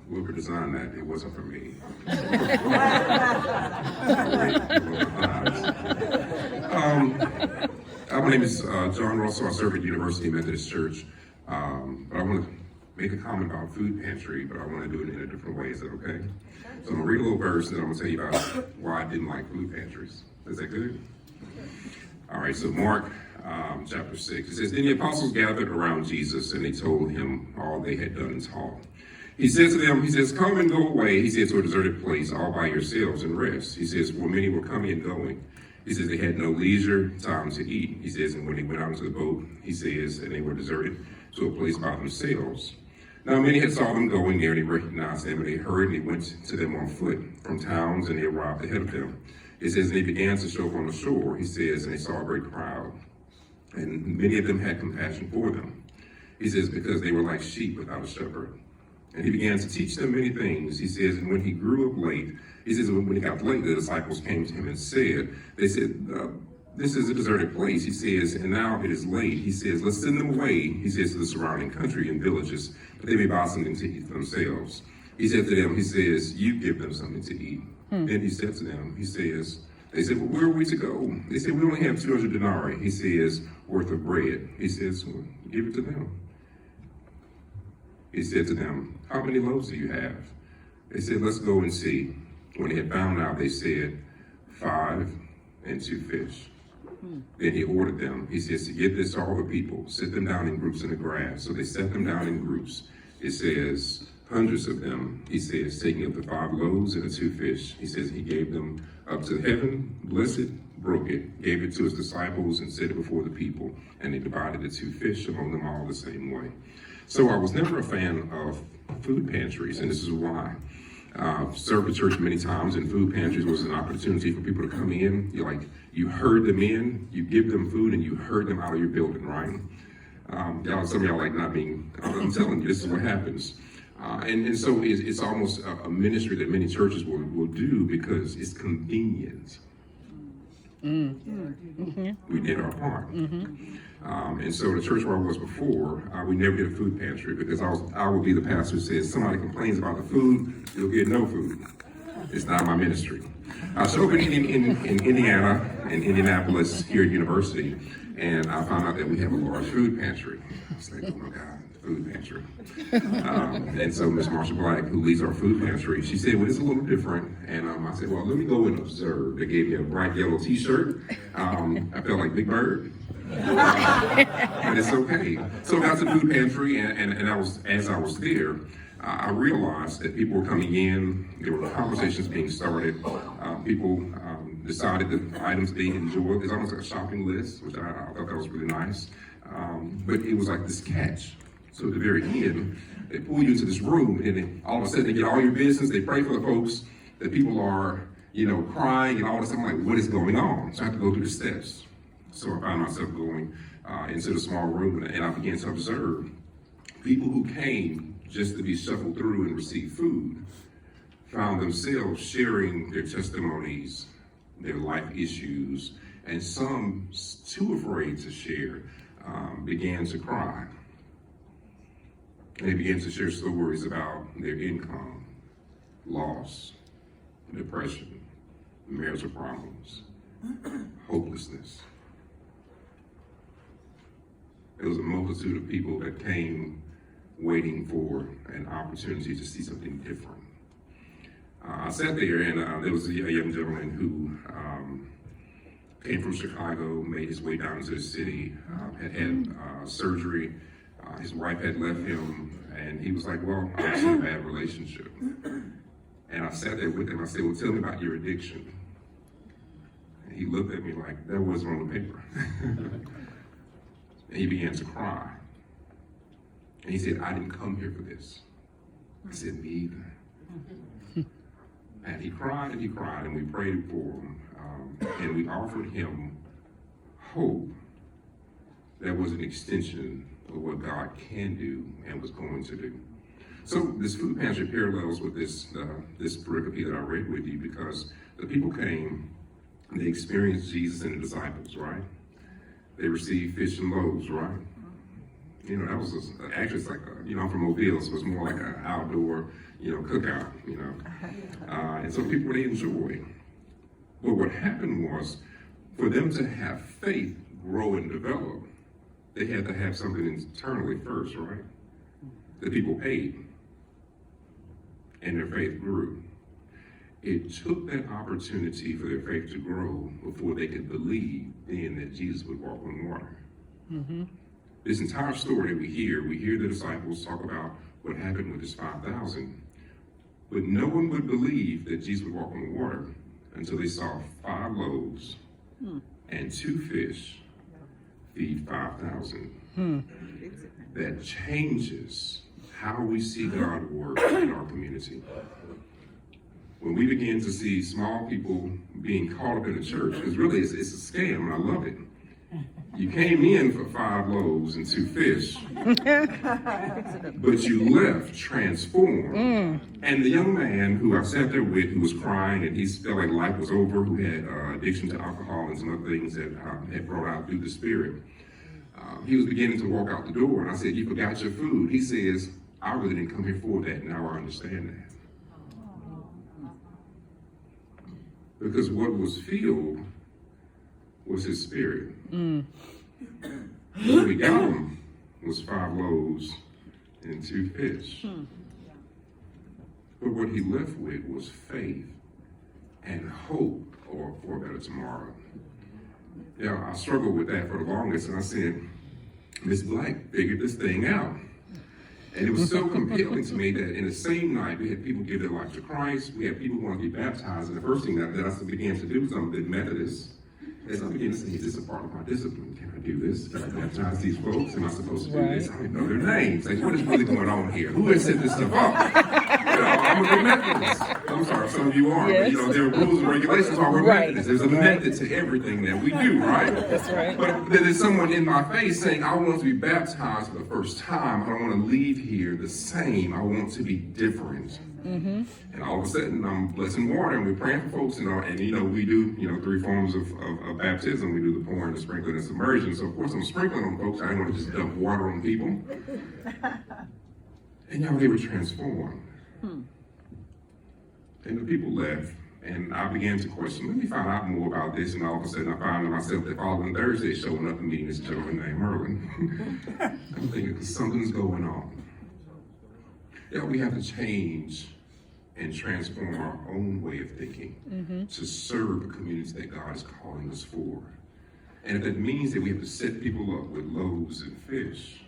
whoever designed that, it wasn't for me. My name is John Russell. I serve at University Methodist Church. But I want to make a comment about food pantry, but I want to do it in a different way. Is that okay? So I'm going to read a little verse, and I'm going to tell you about why I didn't like food pantries. Is that good? All right, so Mark chapter 6. It says, Then the apostles gathered around Jesus, and they told him all they had done and taught. He says to them, come and go away, he says, to a deserted place all by yourselves and rest. He says, for many were coming and going. He says, they had no leisure time to eat. He says, and when they went out into the boat, he says, and they were deserted to a place by themselves. Now many had saw them going there, and they recognized them, and they heard, and they went to them on foot from towns, and they arrived ahead of them. It says, and they began to show up on the shore, he says, and they saw a great crowd. And many of them had compassion for them. He says, because they were like sheep without a shepherd. And he began to teach them many things. He says, and when he grew up late, he says, when he got late, the disciples came to him and said, this is a deserted place. He says, and now it is late. He says, let's send them away, he says, to the surrounding country and villages, that they may buy something to eat for themselves. He said to them, he says, you give them something to eat. Then he said to them, he says, they said, well, where are we to go? They said, we only have 200 denarii, he says, worth of bread. He says, well, give it to them. He said to them, how many loaves do you have? They said, let's go and see. When they had found out, they said, 5 and 2 fish. Then he ordered them, he says, to give this to all the people, sit them down in groups in the grass. So they set them down in groups. It says, hundreds of them, he says, taking up the 5 loaves and the 2 fish. He says, he gave them up to heaven, blessed it, broke it, gave it to his disciples, and set it before the people. And they divided the 2 fish among them all the same way. So I was never a fan of food pantries, and this is why. Served the church many times, and food pantries was an opportunity for people to come in. You herd them in, you give them food, and you herd them out of your building, right? Some of y'all like not being, I'm telling you, this is what happens. And so it's almost a ministry that many churches will do because it's convenient. Mm-hmm. We did our part. Mm-hmm. And so the church where I was before, we never did a food pantry because I would be the pastor who says, somebody complains about the food, you'll get no food. It's not my ministry. I showed up in Indiana, in Indianapolis, here at University, and I found out that we have a large food pantry. I was like, oh my God, food pantry. And so Ms. Marsha Black, who leads our food pantry, she said, well, it's a little different. And I said, well, let me go and observe. They gave me a bright yellow t-shirt. I felt like Big Bird. But it's okay. So I got to the food pantry, and as I was there, I realized that people were coming in, there were conversations being started, people decided the items they enjoyed. It's almost like a shopping list, which I thought that was really nice. But it was like this catch. So at the very end, they pull you into this room, and then all of a sudden they get all your business, they pray for the folks, that people are, crying and all this. I'm like, what is going on? So I have to go through the steps. So I found myself going into the small room, and I began to observe people who came just to be shuffled through and receive food, found themselves sharing their testimonies, their life issues, and some too afraid to share began to cry. And they began to share stories about their income, loss, depression, marital problems, hopelessness. There was a multitude of people that came waiting for an opportunity to see something different. I sat there, and there was a young gentleman who came from Chicago, made his way down to the city, had surgery. His wife had left him, and he was like, well, I was in a bad relationship. And I sat there with him. I said, well, tell me about your addiction. And he looked at me like, that wasn't on the paper. And he began to cry. And he said, I didn't come here for this. I said, me either. And he cried, and we prayed for him. And we offered him hope that was an extension of what God can do and was going to do. So this food pantry parallels with this pericope that I read with you, because the people came, they experienced Jesus and the disciples, right? They received fish and loaves, right? That was actually it's like, I'm from Mobile, so it's more like an outdoor, cookout, and so people they enjoy. But what happened was, for them to have faith grow and develop, they had to have something internally first, right? The people paid, and their faith grew. It took that opportunity for their faith to grow before they could believe then that Jesus would walk on water. Mm-hmm. This entire story that we hear the disciples talk about what happened with this 5,000, but no one would believe that Jesus would walk on the water until they saw 5 loaves and 2 fish feed 5,000. That changes how we see God work in our community. When we begin to see small people being caught up in the church, because really it's a scam, and I love it. You came in for 5 loaves and 2 fish, but you left transformed. And the young man who I sat there with, who was crying and he felt like life was over, who had addiction to alcohol and some other things that had brought out through the Spirit, he was beginning to walk out the door, and I said, "You forgot your food." He says, "I really didn't come here for that. Now I understand that." Because what was filled was his spirit. What we got him was 5 loaves and 2 fish. But what he left with was faith and hope for a better tomorrow. I struggled with that for the longest, and I said, Miss Black figured this thing out. And it was so compelling to me that in the same night, we had people give their life to Christ. We had people want to be baptized. And the first thing that I began to do, some of the Methodists, as I began to say, is this a part of my discipline? Can I do this? Can I baptize these folks? Am I supposed to do this? I don't know their names. Like, what is really going on here? Who has set this stuff up? I'm a Methodist. I'm sorry, some of you aren't. Yes. But, there are rules and regulations while we're Methodists. There's a method to everything that we do, right? That's right. But there's someone in my face saying, I want to be baptized for the first time. I don't want to leave here the same. I want to be different. And all of a sudden, I'm blessing water, and we're praying for folks, and we do, 3 forms of baptism. We do the pouring, the sprinkling, and submersion. So, of course, I'm sprinkling on folks. I didn't want to just dump water on people. And, they were transformed. And the people left, and I began to question, let me find out more about this, and all of a sudden, I found myself the following Thursday showing up and meeting this gentleman named Merlin. I'm thinking, something's going on. We have to change and transform our own way of thinking to serve the communities that God is calling us for. And if that means that we have to set people up with loaves and fish,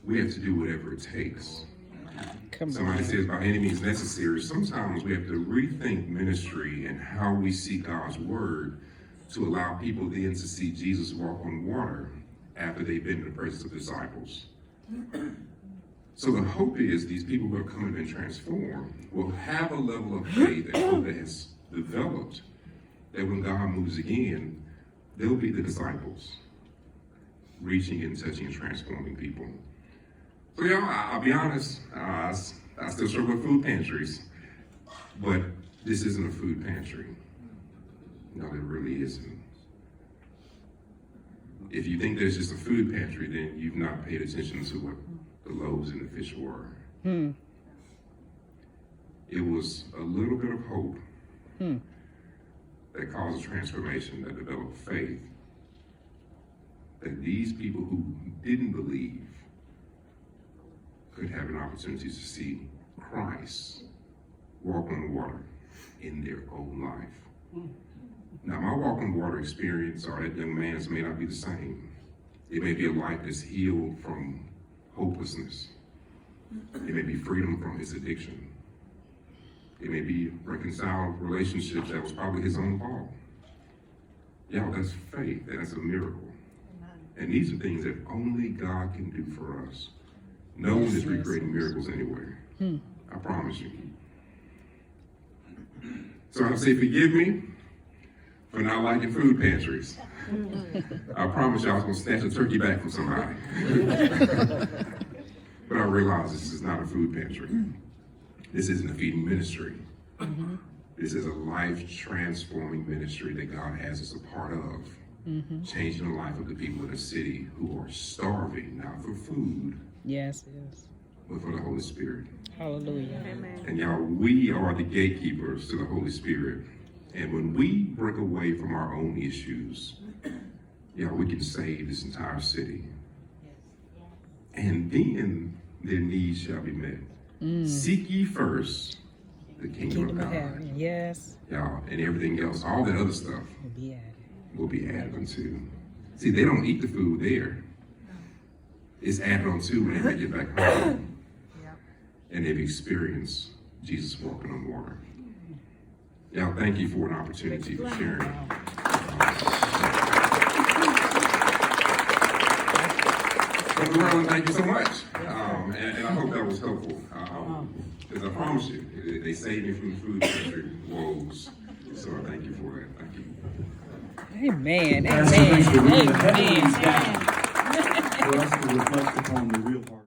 we have to do whatever it takes. Somebody says by any means necessary. Sometimes we have to rethink ministry and how we see God's word to allow people then to see Jesus walk on water after they've been in the presence of disciples. So the hope is these people who are coming and transformed will have a level of faith and hope that has developed, that when God moves again, they'll be the disciples, reaching and touching and transforming people. So I'll be honest, I still struggle with food pantries, but this isn't a food pantry. No, it really isn't. If you think there's just a food pantry, then you've not paid attention to what the loaves and the fish were. It was a little bit of hope that caused a transformation, that developed faith, that these people who didn't believe could have an opportunity to see Christ walk on the water in their own life. Now, my walk on water experience or that young man's may not be the same. It may be a life that's healed from hopelessness. It may be freedom from his addiction. It may be reconciled relationships that was probably his own fault. That's faith. That's a miracle. And these are things that only God can do for us. No one is recreating miracles anywhere. I promise you. So I say, forgive me for not liking food pantries. I promise you I was going to snatch a turkey back from somebody. But I realize this is not a food pantry. This isn't a feeding ministry. This is a life-transforming ministry that God has us a part of. changing the life of the people of the city who are starving, not for food, Yes, yes. but for the Holy Spirit. Hallelujah. Amen. And y'all, we are the gatekeepers to the Holy Spirit. And when we break away from our own issues, y'all, we can save this entire city. And then their needs shall be met. Seek ye first the kingdom of Kingdom of God. heaven. Yes. Y'all, and everything else, all that other stuff Will be added. will be added unto. See, they don't eat the food there. It's added onto when they get back home. And they've experienced Jesus walking on water. Y'all, thank you for an opportunity for sharing. Brother Merlin, thank you so much. And I hope that was helpful. Because I promise you, they saved me from the food pantry woes. So I thank you for that. Thank you. Amen. Pastor, thanks for reading the Amen. headings down for us to reflect upon the real heart.